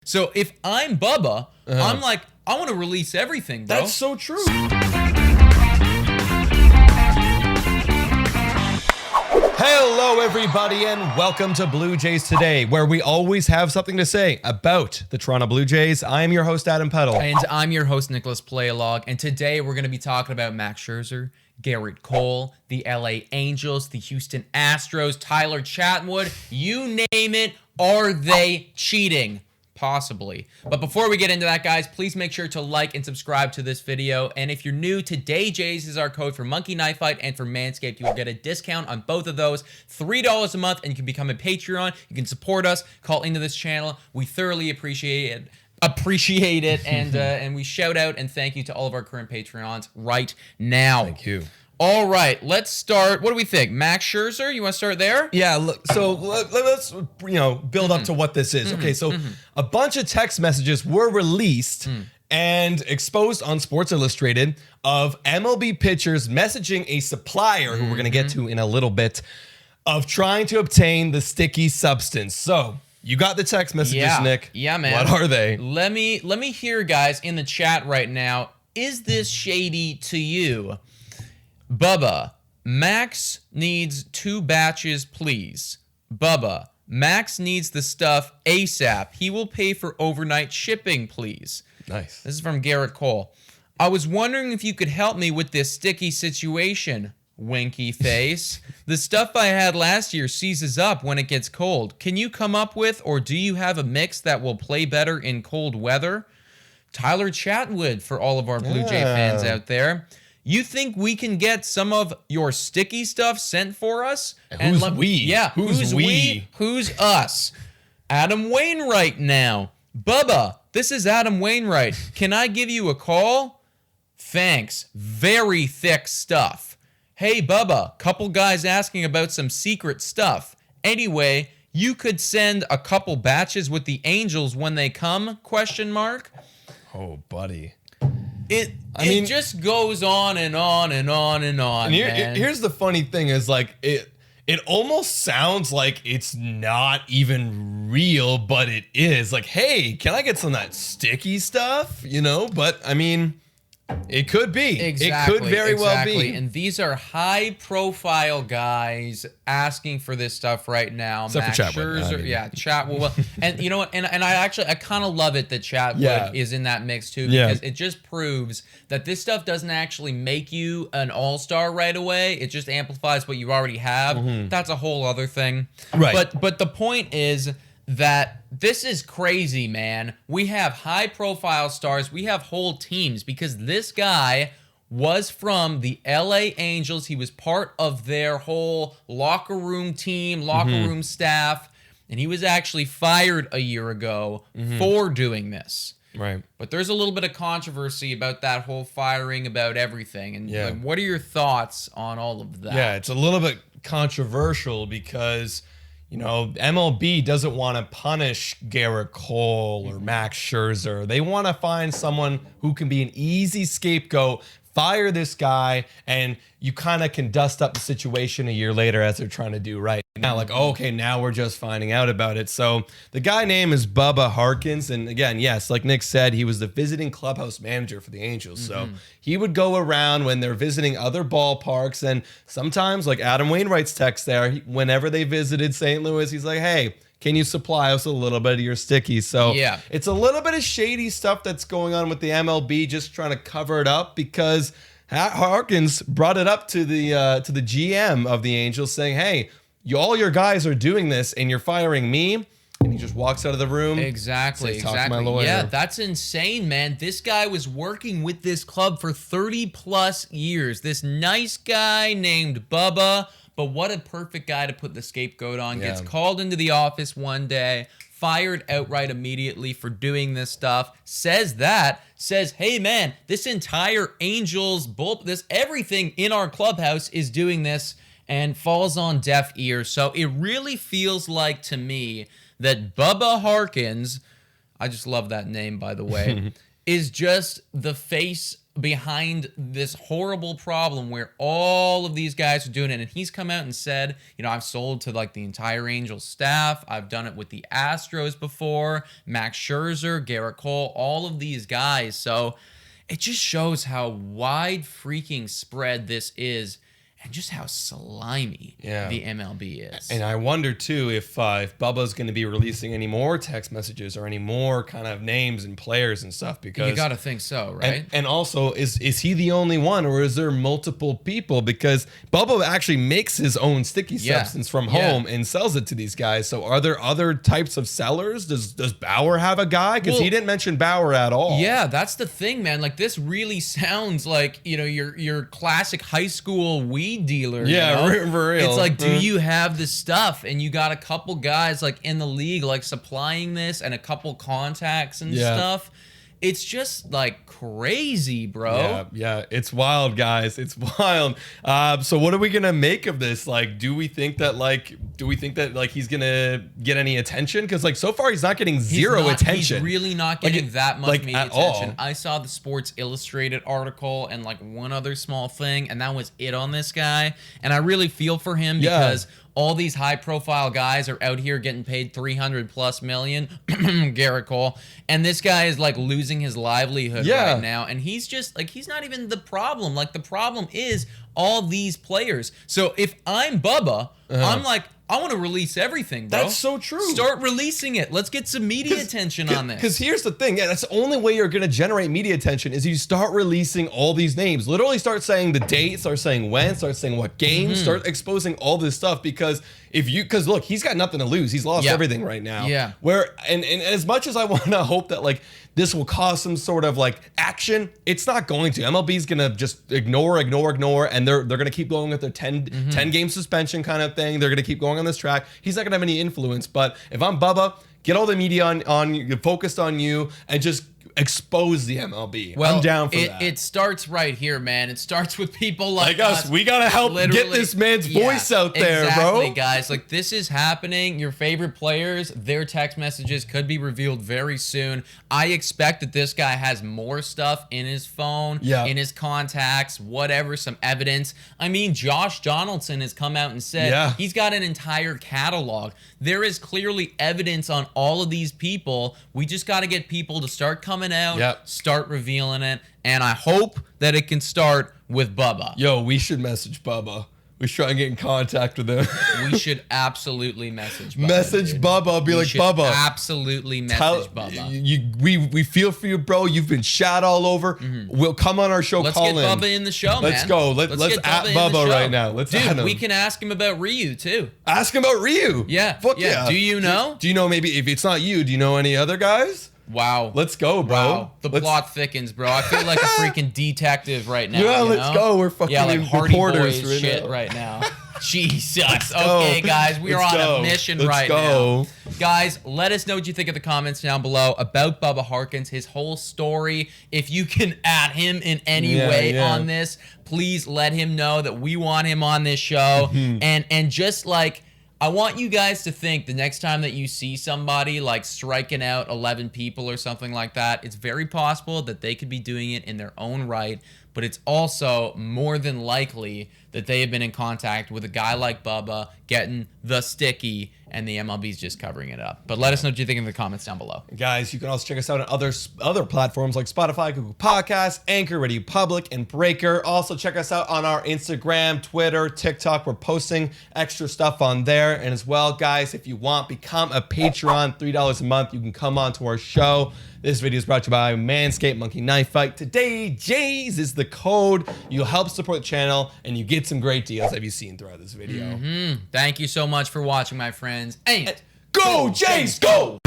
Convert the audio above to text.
So if I'm Bubba, I'm like, I want to release everything, bro. That's so true. Hello, everybody, and welcome to Blue Jays Today, where we always have something to say about the Toronto Blue Jays. I am your host, Adam Peddle. And I'm your host, Nicholas Playlog. And today we're going to be talking about Max Scherzer, Gerrit Cole, the LA Angels, the Houston Astros, Tyler Chatwood, you name it. Are they cheating? Possibly. But before we get into that, guys, please make sure to like and subscribe to this video. And if you're new, Today Jays is our code for Monkey Knife Fight and for Manscaped. You will get a discount on both of those, $3 a month, and you can become a Patreon. You can support us, call into this channel. We thoroughly appreciate it, and we shout out and thank you to all of our current Patreons right now. Thank you. All right, let's start. What do we think? Max Scherzer, you want to start there? Yeah, look, so let's build up to what this is. Okay, so a bunch of text messages were released and exposed on Sports Illustrated of MLB pitchers messaging a supplier, who we're going to get to in a little bit, of trying to obtain the sticky substance. So you got the text messages, Nick. Yeah, man. What are they? Let me hear, guys, in the chat right now. Is this shady to you? Bubba, Max needs 2 batches, please. Bubba, Max needs the stuff ASAP. He will pay for overnight shipping, please. Nice. This is from Gerrit Cole. I was wondering if you could help me with this sticky situation. Winky face. The stuff I had last year seizes up when it gets cold. Can you come up with, or do you have a mix that will play better in cold weather? Tyler Chatwood, for all of our Blue Jay fans out there. You think we can get some of your sticky stuff sent for us? Who's we? Yeah, who's we? Who's us? Adam Wainwright now. Bubba, this is Adam Wainwright. Can I give you a call? Thanks. Very thick stuff. Hey, Bubba, couple guys asking about some secret stuff. Anyway, you could send a couple batches with the Angels when they come, ? Oh, buddy. It just goes on and on and on and on. And here's the funny thing is, like, it almost sounds like it's not even real, but it is. Like, hey, can I get some of that sticky stuff? But I mean, it could be. Exactly. It could very well be. And these are high-profile guys asking for this stuff right now. Except Max for Chatwood. Scherzer, Chatwood. Well, and you know what? And I kind of love it that Chatwood is in that mix too, because it just proves that this stuff doesn't actually make you an all-star right away. It just amplifies what you already have. That's a whole other thing. Right. But the point is that this is crazy, man. We have high-profile stars. We have whole teams, because this guy was from the LA Angels. He was part of their whole locker room team, locker room staff, and he was actually fired a year ago for doing this. Right. But there's a little bit of controversy about that whole firing, about everything. And like, what are your thoughts on all of that? Yeah, it's a little bit controversial because MLB doesn't want to punish Gerrit Cole or Max Scherzer. They want to find someone who can be an easy scapegoat, fire this guy, and you kind of can dust up the situation a year later, as they're trying to do right now. Like, okay, now we're just finding out about it. So the guy name is Bubba Harkins. And again, yes, like Nick said, he was the visiting clubhouse manager for the Angels. So he would go around when they're visiting other ballparks. And sometimes, like Adam Wainwright's text there, whenever they visited St. Louis, he's like, hey, can you supply us a little bit of your stickies? So it's a little bit of shady stuff that's going on with the MLB, just trying to cover it up, because Harkins brought it up to the GM of the Angels, saying, hey, all your guys are doing this and you're firing me. And he just walks out of the room. Exactly. Says, talk to my lawyer. Yeah, that's insane, man. This guy was working with this club for 30 plus years. This nice guy named Bubba. But what a perfect guy to put the scapegoat on. Gets called into the office one day, fired outright immediately for doing this stuff. Says, hey, man, this entire Angels everything in our clubhouse is doing this, and falls on deaf ears. So it really feels like to me that Bubba Harkins, I just love that name, by the way, is just the face behind this horrible problem where all of these guys are doing it. And he's come out and said, you know, I've sold to like the entire Angels staff. I've done it with the Astros before, Max Scherzer, Gerrit Cole, all of these guys. So it just shows how wide freaking spread this is and just how slimy the MLB is. And I wonder too if Bubba's going to be releasing any more text messages or any more kind of names and players and stuff, because you got to think so, right? And also, is he the only one, or is there multiple people? Because Bubba actually makes his own sticky substance from home and sells it to these guys. So are there other types of sellers? Does Bauer have a guy? Because he didn't mention Bauer at all. Yeah, that's the thing, man. Like, this really sounds like, you know, your classic high school weed dealer. Yeah, you know? for real. It's like, do you have the stuff? And you got a couple guys like in the league like supplying this and a couple contacts and stuff. It's just like crazy, bro. Yeah, it's wild, guys. It's wild. So what are we gonna make of this? Like, do we think that he's gonna get any attention? Because like so far he's not getting zero attention. He's really not getting that much media attention. All. I saw the Sports Illustrated article and like one other small thing, and that was it on this guy. And I really feel for him because all these high-profile guys are out here getting paid $300+ million, Gerrit Cole, and this guy is like losing his livelihood right now, and he's just like, he's not even the problem. Like, the problem is all these players. So if I'm Bubba, I'm like, I want to release everything, bro. That's so true. Start releasing it. Let's get some media attention on this. Because here's the thing. Yeah, that's the only way you're going to generate media attention is you start releasing all these names. Literally start saying the date, start saying when, start saying what games, start exposing all this stuff. Because because look, he's got nothing to lose. He's lost everything right now. Yeah. And as much as I want to hope that like this will cause some sort of like action, it's not going to. MLB's going to just ignore, and they're going to keep going with their 10 game suspension kind of thing. They're going to keep going on this track. He's not going to have any influence. But if I'm Bubba, get all the media on focused on you and just expose the MLB. Well, I'm down for that. It starts right here, man. It starts with people like us. We gotta help get this man's voice out there, bro. Guys. Like, this is happening. Your favorite players, their text messages could be revealed very soon. I expect that this guy has more stuff in his phone, in his contacts, whatever, some evidence. I mean, Josh Donaldson has come out and said he's got an entire catalog. There is clearly evidence on all of these people. We just got to get people to start coming out, start revealing it, and I hope that it can start with Bubba. Yo, we should message Bubba. We should try and get in contact with him. We should absolutely message Bubba. Message Bubba. Be like, Bubba. Absolutely message Bubba. We feel for you, bro. You've been shot all over. We'll come on our show. Let's get Bubba in the show, man. Let's go. Let's at Bubba right now. Let's Dude, at him. We can ask him about Ryu, too. Ask him about Ryu? Yeah. Fuck yeah. Do you know? Do you know maybe, if it's not you, do you know any other guys? Wow. Let's go, bro. Wow. The plot thickens, bro. I feel like a freaking detective right now. Yeah, let's go. We're fucking like Hardy reporters Boys shit now. right now. Jesus. Okay, guys, we are on a mission now. Guys, let us know what you think in the comments down below about Bubba Harkins, his whole story. If you can add him in any way on this, please let him know that we want him on this show. And just like, I want you guys to think the next time that you see somebody like striking out 11 people or something like that, it's very possible that they could be doing it in their own right, but it's also more than likely that they have been in contact with a guy like Bubba getting the sticky, and the MLB's just covering it up. But let us know what you think in the comments down below. Guys, you can also check us out on other platforms like Spotify, Google Podcasts, Anchor, Radio Public, and Breaker. Also check us out on our Instagram, Twitter, TikTok. We're posting extra stuff on there. And as well, guys, if you want, become a Patreon, $3 a month. You can come on to our show. This video is brought to you by Manscaped Monkey Knife Fight. Today, Jays is the code. You'll help support the channel, and you get some great deals that you've seen throughout this video. Thank you so much for watching, my friends. And go Jays, go!